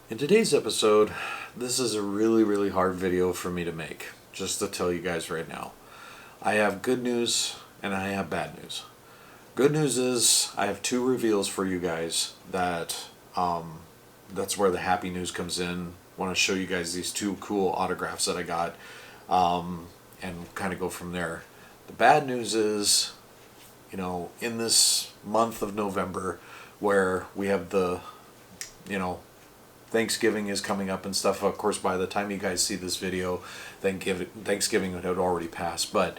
In today's episode, this is a really hard video for me to make, just to tell you guys right now. I have good news and I have bad news. Good news is I have two reveals for you guys that's where the happy news comes in. I want to show you guys these two cool autographs that I got and kind of go from there. The bad news is, in this month of November where we have the, Thanksgiving is coming up and stuff. Of course, by the time you guys see this video, Thanksgiving had already passed. But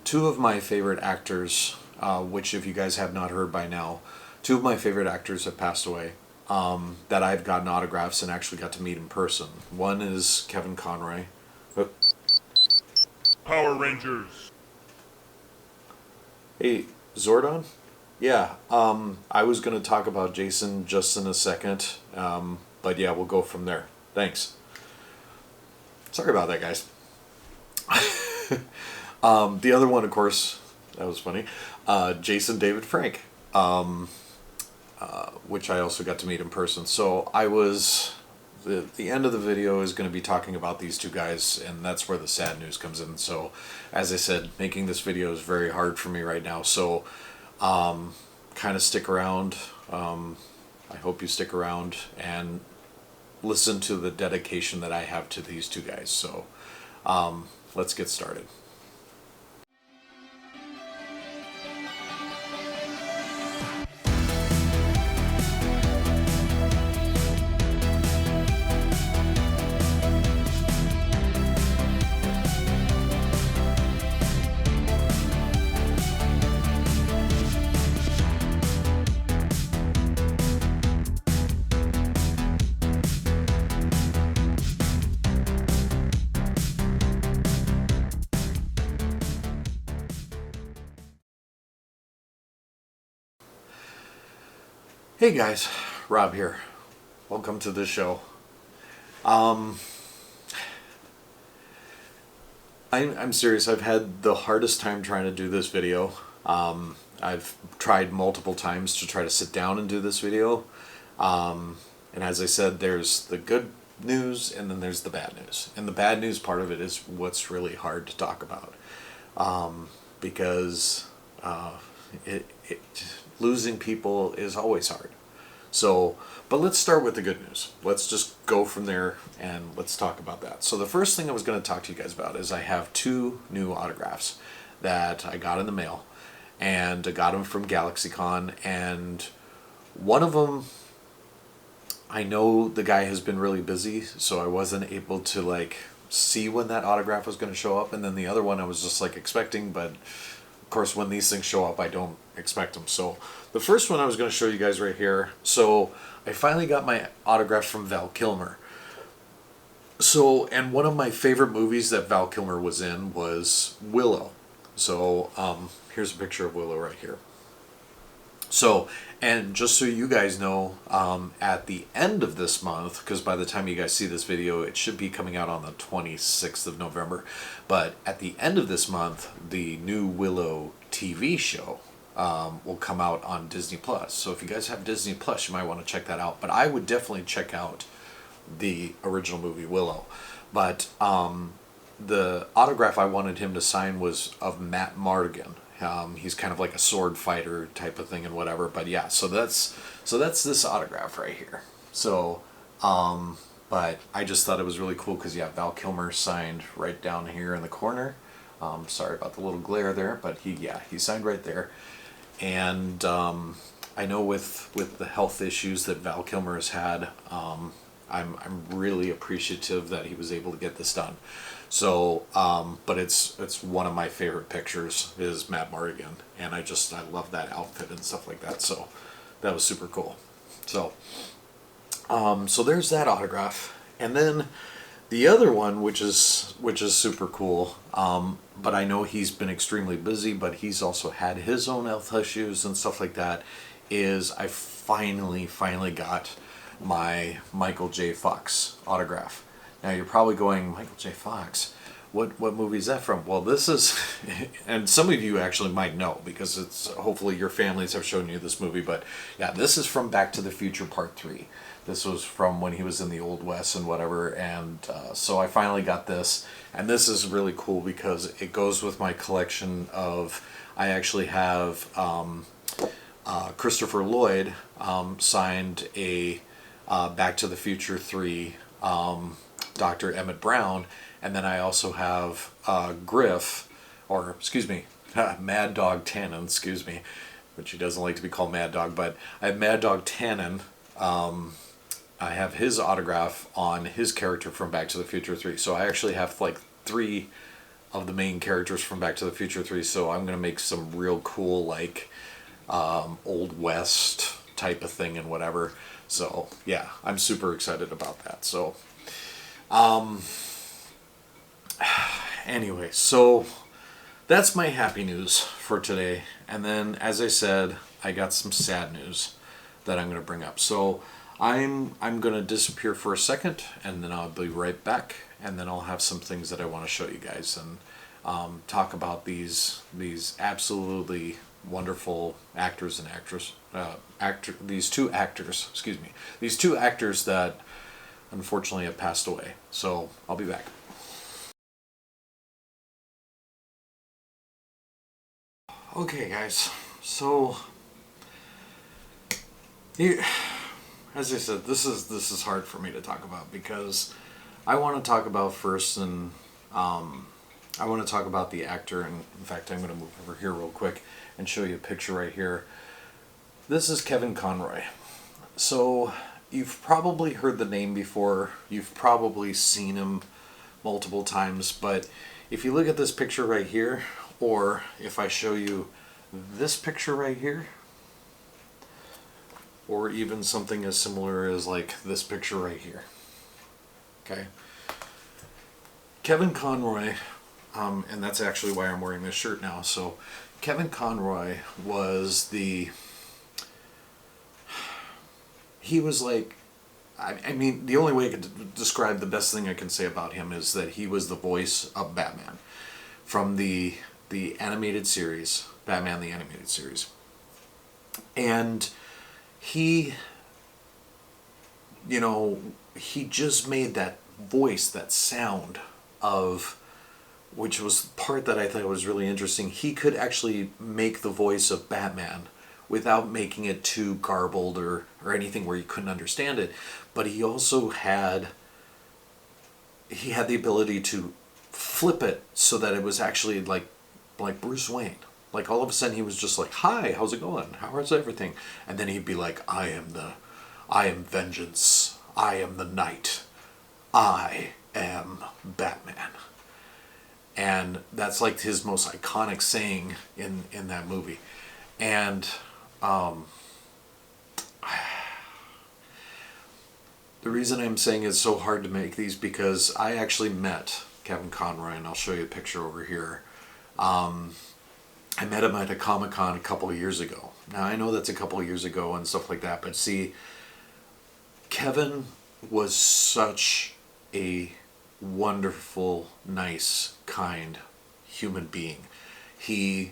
two of my favorite actors, which if you guys have not heard by now, two of my favorite actors have passed away that I've gotten autographs and actually got to meet in person. One is Kevin Conroy. Power Rangers. Hey, Zordon? Yeah, I was going to talk about Jason just in a second, but yeah, we'll go from there. Thanks. Sorry about that, guys. The other one, of course, that was funny, Jason David Frank, which I also got to meet in person. So the end of the video is going to be talking about these two guys, and that's where the sad news comes in. So, as I said, making this video is very hard for me right now, so kind of stick around. I hope you stick around and listen to the dedication that I have to these two guys. So let's get started. Hey guys, Rob here. Welcome to the show. I'm serious. I've had the hardest time trying to do this video. I've tried multiple times to try to sit down and do this video. And as I said, there's the good news and then there's the bad news. And the bad news part of it is what's really hard to talk about. Because losing people is always hard. So, but let's start with the good news. Let's just go from there and let's talk about that. So the first thing I was going to talk to you guys about is I have two new autographs that I got in the mail, and I got them from GalaxyCon, and one of them, I know the guy has been really busy, so I wasn't able to see when that autograph was going to show up, and then the other one I was just expecting, but of course when these things show up I don't expect them. So the first one I was going to show you guys right here. So I finally got my autograph from Val Kilmer. So, and one of my favorite movies that Val Kilmer was in was Willow. So here's a picture of Willow right here. So, and just so you guys know, at the end of this month, because by the time you guys see this video, it should be coming out on the 26th of November, but at the end of this month, the new Willow TV show will come out on Disney Plus. So if you guys have Disney Plus, you might want to check that out. But I would definitely check out the original movie Willow. But the autograph I wanted him to sign was of Matt Mardigan. He's kind of like a sword fighter type of thing and whatever. But yeah, so that's this autograph right here. So, but I just thought it was really cool because yeah, Val Kilmer signed right down here in the corner. Sorry about the little glare there, but he signed right there. And I know with the health issues that Val Kilmer has had, I'm really appreciative that he was able to get this done. So, but it's one of my favorite pictures is Matt Mardigan, and I love that outfit and stuff like that. So that was super cool. So, so there's that autograph, and then the other one, which is super cool. But I know he's been extremely busy, but he's also had his own health issues and stuff like that. Is I finally got my Michael J. Fox autograph. Now you're probably going, Michael J. Fox? What movie is that from? Well, this is, and some of you actually might know because it's hopefully your families have shown you this movie. But yeah, this is from Back to the Future Part 3. This was from when he was in the Old West and whatever. And so I finally got this, and this is really cool because it goes with my collection of. I actually have Christopher Lloyd signed a Back to the Future 3 Dr. Emmett Brown, and then I also have Griff, or excuse me, Mad Dog Tannen, excuse me, which he doesn't like to be called Mad Dog, but I have Mad Dog Tannen. I have his autograph on his character from Back to the Future 3. So I actually have like 3 of the main characters from Back to the Future 3. So I'm going to make some real cool, like, Old West type of thing and whatever. So yeah, I'm super excited about that. So anyway, so that's my happy news for today. And then, as I said, I got some sad news that I'm going to bring up. So I'm going to disappear for a second, and then I'll be right back, and then I'll have some things that I want to show you guys and talk about these absolutely wonderful actors and actresses. These two actors that unfortunately have passed away. So I'll be back. Okay, guys. So as I said, this is hard for me to talk about because I want to talk about first, and I want to talk about the actor. And in fact, I'm going to move over here real quick and show you a picture right here. This is Kevin Conroy. So you've probably heard the name before. You've probably seen him multiple times. But if you look at this picture right here, or if I show you this picture right here, or even something as similar as like this picture right here. Okay. Kevin Conroy, and that's actually why I'm wearing this shirt now. So Kevin Conroy was he was like, I mean, the only way I could describe, the best thing I can say about him is that he was the voice of Batman from the animated series, Batman the Animated Series. And he just made that voice, that sound of, which was the part that I thought was really interesting. He could actually make the voice of Batman without making it too garbled or anything where you couldn't understand it. But he also had the ability to flip it so that it was actually like Bruce Wayne. Like all of a sudden he was just like, "Hi, how's it going? How's everything?" And then he'd be like, I am vengeance. I am the night. I am Batman." And that's like his most iconic saying in that movie. And the reason I'm saying it's so hard to make these, because I actually met Kevin Conroy, and I'll show you a picture over here. I met him at a Comic-Con a couple of years ago. Now, I know that's a couple of years ago and stuff like that, but see, Kevin was such a wonderful, nice, kind human being. He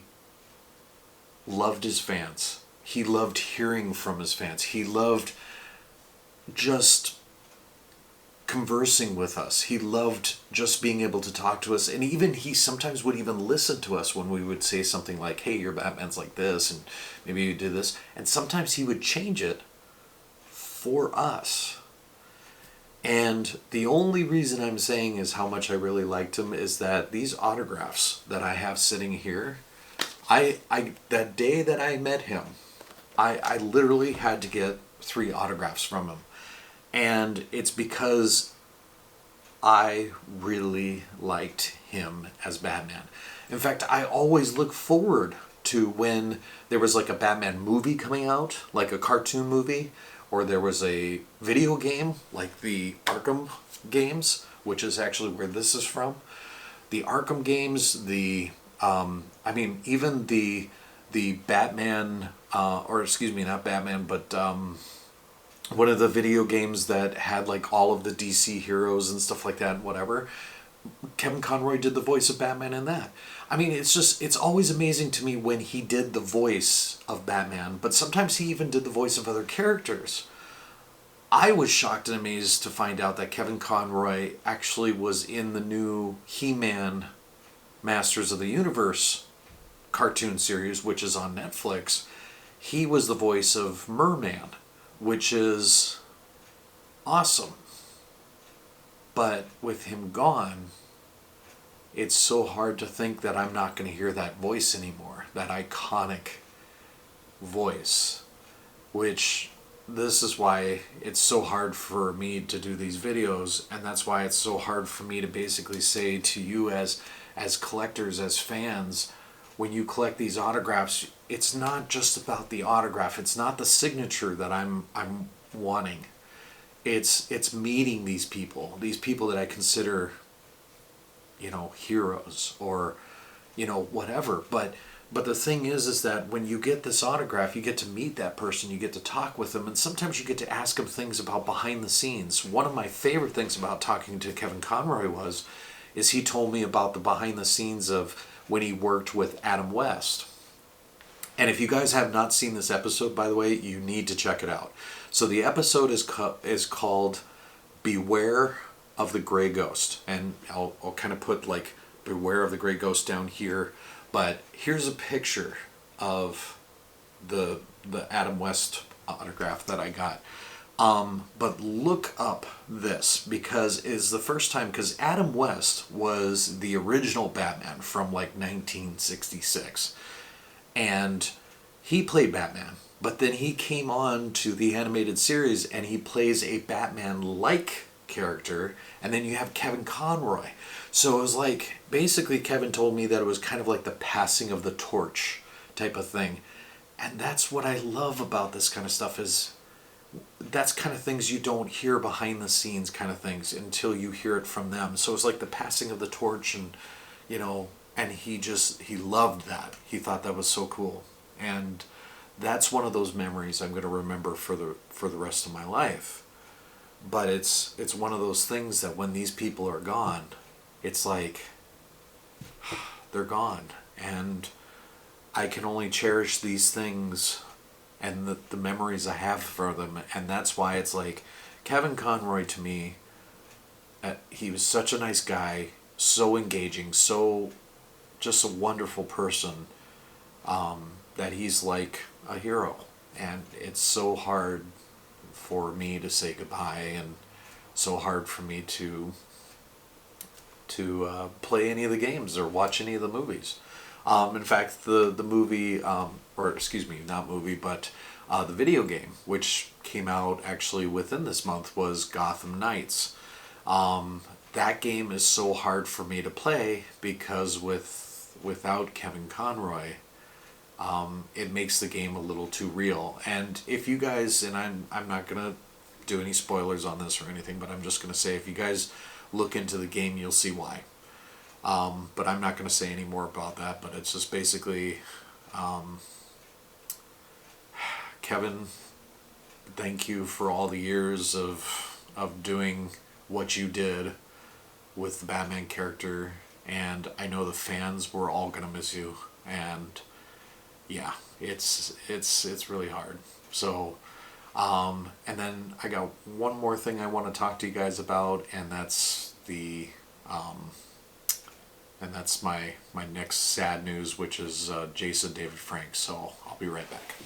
loved his fans. He loved hearing from his fans. He loved just conversing with us. He loved just being able to talk to us, and even he sometimes would even listen to us when we would say something like, "Hey, your Batman's like this, and maybe you do this," and sometimes he would change it for us. And the only reason I'm saying is how much I really liked him is that these autographs that I have sitting here, I that day that I met him, I literally had to get 3 autographs from him. And it's because I really liked him as Batman. In fact, I always look forward to when there was like a Batman movie coming out, like a cartoon movie, or there was a video game, like the Arkham games, which is actually where this is from. The Arkham games, even the Batman, or excuse me, not Batman, but one of the video games that had like all of the DC heroes and stuff like that, whatever. Kevin Conroy did the voice of Batman in that. I mean, it's always amazing to me when he did the voice of Batman, but sometimes he even did the voice of other characters. I was shocked and amazed to find out that Kevin Conroy actually was in the new He-Man Masters of the Universe cartoon series, which is on Netflix. He was the voice of Merman, which is awesome. But with him gone, it's so hard to think that I'm not going to hear that voice anymore, that iconic voice, which this is why it's so hard for me to do these videos, and that's why it's so hard for me to basically say to you as collectors, as fans, when you collect these autographs, it's not just about the autograph, it's not the signature that I'm wanting. It's meeting these people that I consider, heroes, or whatever. But the thing is that when you get this autograph, you get to meet that person, you get to talk with them, and sometimes you get to ask them things about behind the scenes. One of my favorite things about talking to Kevin Conroy is he told me about the behind the scenes of when he worked with Adam West. And if you guys have not seen this episode, by the way, you need to check it out. So the episode is called Beware of the Gray Ghost. And I'll kind of put like Beware of the Gray Ghost down here. But here's a picture of the Adam West autograph that I got. But look up this, because it's the first time, because Adam West was the original Batman from like 1966. And he played Batman, but then he came on to the animated series and he plays a Batman-like character, and then you have Kevin Conroy. So it was like, basically Kevin told me that it was kind of like the passing of the torch type of thing. And that's what I love about this kind of stuff, is that's kind of things you don't hear behind the scenes kind of things until you hear it from them. So it's like the passing of the torch, and and he loved that. He thought that was so cool. And that's one of those memories I'm going to remember for the rest of my life. But it's one of those things that when these people are gone, it's like they're gone, and I can only cherish these things and the memories I have for them. And that's why it's like Kevin Conroy, to me, he was such a nice guy, so engaging, so just a wonderful person, that he's like a hero. And it's so hard for me to say goodbye, and so hard for me to play any of the games or watch any of the movies. In fact, the movie, or excuse me, not movie, but the video game, which came out actually within this month, was Gotham Knights. That game is so hard for me to play because without Kevin Conroy, it makes the game a little too real. And if you guys, and I'm not gonna do any spoilers on this or anything, but I'm just gonna say, if you guys look into the game, you'll see why. But I'm not going to say any more about that, but it's just basically, Kevin, thank you for all the years of doing what you did with the Batman character, and I know the fans were all going to miss you, and yeah, it's really hard. So, and then I got one more thing I want to talk to you guys about, and that's my next sad news, which is Jason David Frank. So I'll be right back.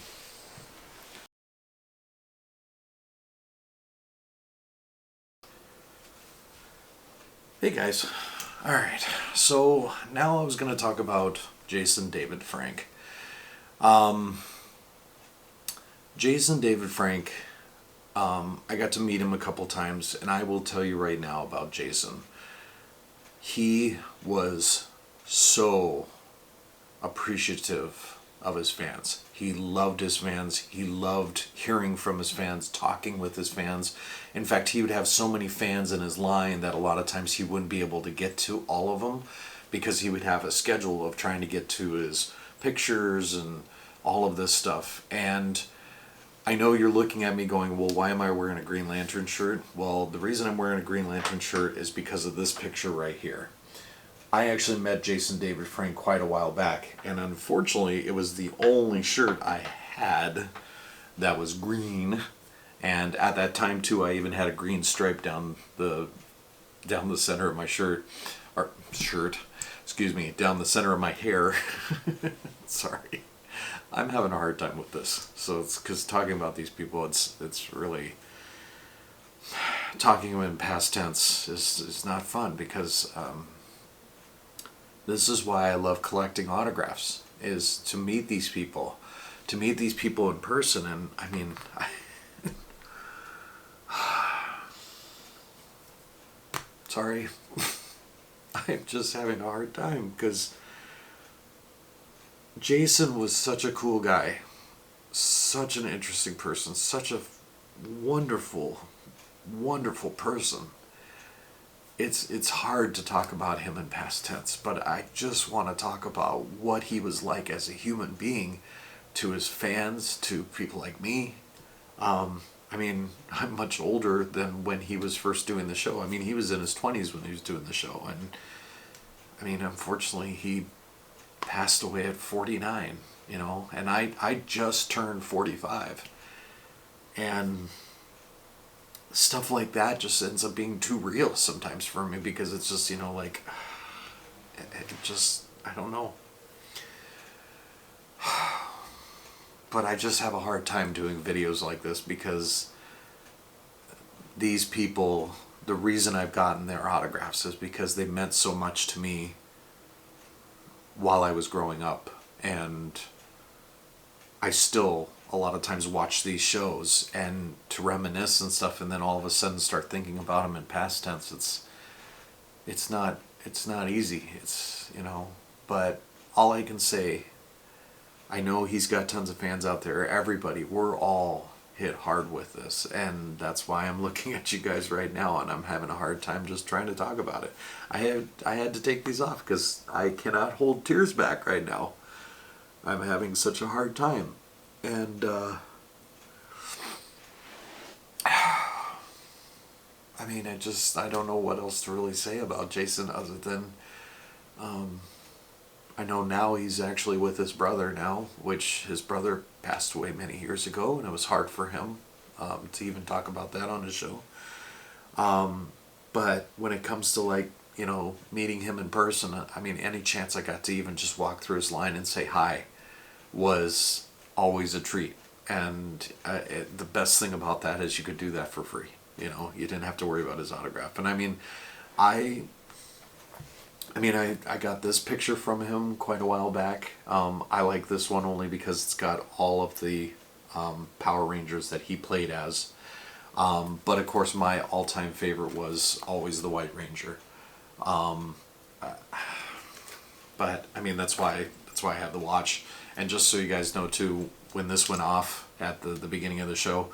Hey guys. Alright, so now I was going to talk about Jason David Frank. Jason David Frank, I got to meet him a couple times, and I will tell you right now about Jason. He was so appreciative of his fans. He loved his fans. He loved hearing from his fans, talking with his fans. In fact, he would have so many fans in his line that a lot of times he wouldn't be able to get to all of them, because he would have a schedule of trying to get to his pictures and all of this stuff. And I know you're looking at me going, well, why am I wearing a Green Lantern shirt? Well, the reason I'm wearing a Green Lantern shirt is because of this picture right here. I actually met Jason David Frank quite a while back, and unfortunately, it was the only shirt I had that was green. And at that time too, I even had a green stripe down the center of my excuse me, down the center of my hair. Sorry, I'm having a hard time with this. So it's because talking about these people, it's really talking them in past tense is not fun because this is why I love collecting autographs, is to meet these people, in person. And I mean, sorry, I'm just having a hard time because Jason was such a cool guy, such an interesting person, such a wonderful, wonderful person. It's hard to talk about him in past tense, but I just want to talk about what he was like as a human being to his fans, to people like me. I mean, I'm much older than when he was first doing the show. I mean, he was in his 20s when he was doing the show, and I mean, unfortunately, he passed away at 49, you know, and I just turned 45. And stuff like that just ends up being too real sometimes for me because it's just, you know, like, it just, I don't know. But I just have a hard time doing videos like this because these people, the reason I've gotten their autographs is because they meant so much to me while I was growing up. And I still a lot of times watch these shows and to reminisce and stuff, and then all of a sudden start thinking about them in past tense. It's not easy. It's, you know, but all I can say, I know he's got tons of fans out there. Everybody, we're all hit hard with this, and that's why I'm looking at you guys right now, and I'm having a hard time just trying to talk about it. I had to take these off because I cannot hold tears back right now. I'm having such a hard time. And I mean, I don't know what else to really say about Jason other than I know now he's actually with his brother now, which his brother passed away many years ago, and it was hard for him to even talk about that on his show. But when it comes to, like, you know, meeting him in person, I mean, any chance I got to even just walk through his line and say hi was always a treat. And the best thing about that is you could do that for free. You know, you didn't have to worry about his autograph. And I mean, I got this picture from him quite a while back. I like this one only because it's got all of the Power Rangers that he played as. But of course, my all-time favorite was always the White Ranger. But I mean, that's why I have the watch. And just so you guys know too, when this went off at the beginning of the show,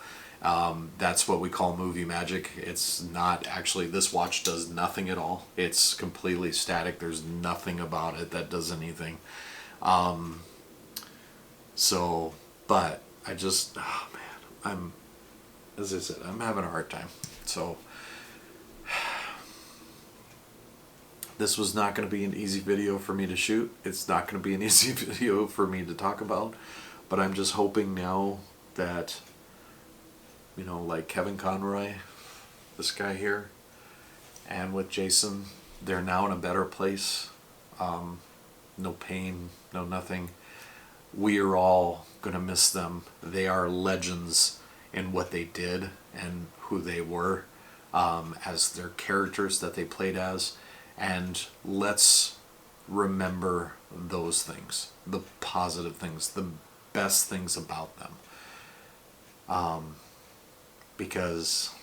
that's what we call movie magic. It's not actually, this watch does nothing at all. It's completely static. There's nothing about it that does anything. So, but I just, oh man, as I said, I'm having a hard time. So, this was not going to be an easy video for me to shoot. It's not going to be an easy video for me to talk about. But I'm just hoping now that, you know, like Kevin Conroy, this guy here, and with Jason, they're now in a better place. No pain, no nothing. We are all going to miss them. They are legends in what they did and who they were, as their characters that they played as. And let's remember those things, the positive things, the best things about them. Because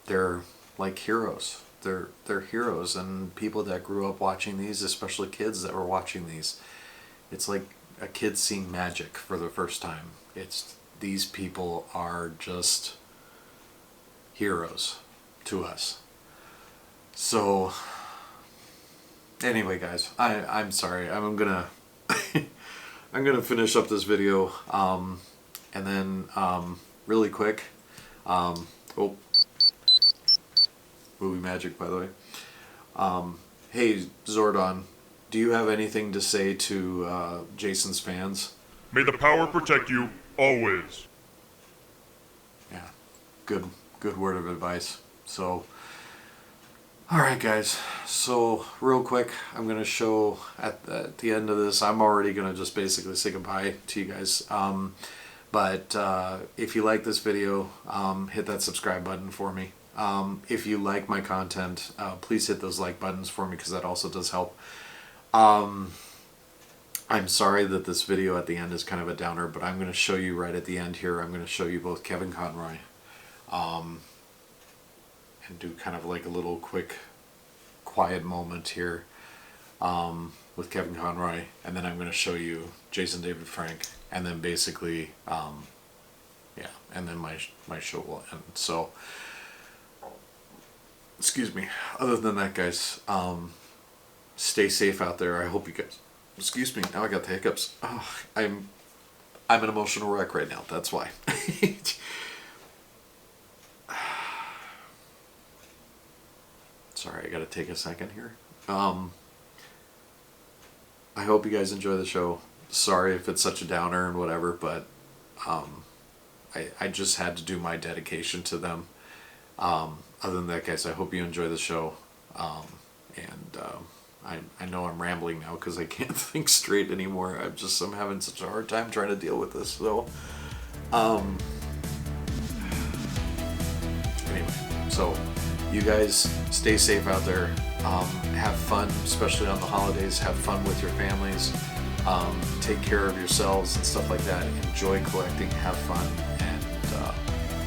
they're like heroes. They're heroes, and people that grew up watching these, especially kids that were watching these, it's like a kid seeing magic for the first time. These people are just heroes to us. So anyway, guys, I'm sorry. I'm gonna I'm gonna finish up this video. And then really quick, oh, movie magic, by the way. Hey, Zordon, do you have anything to say to Jason's fans? May the power protect you, always. Yeah, good word of advice. So, alright guys, so real quick, I'm going to show at the end of this, I'm already going to just basically say goodbye to you guys. But if you like this video, hit that subscribe button for me. If you like my content, please hit those like buttons for me because that also does help. I'm sorry that this video at the end is kind of a downer, but I'm going to show you right at the end here, I'm going to show you both Kevin Conroy and do kind of like a little quick quiet moment here with Kevin Conroy, and then I'm going to show you Jason David Frank, and then basically yeah, and then my show will end. So excuse me, other than that guys, stay safe out there. I hope you guys, excuse me, now I got the hiccups. Oh, I'm an emotional wreck right now, that's why. Sorry, I gotta take a second here. I hope you guys enjoy the show. Sorry if it's such a downer and whatever, but I just had to do my dedication to them. Other than that, guys, I hope you enjoy the show. I know I'm rambling now because I can't think straight anymore. I'm having such a hard time trying to deal with this. So, anyway, so you guys stay safe out there. Have fun, especially on the holidays. Have fun with your families. Take care of yourselves and stuff like that. Enjoy collecting. Have fun, and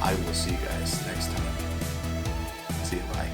I will see you guys next time. See you. Bye.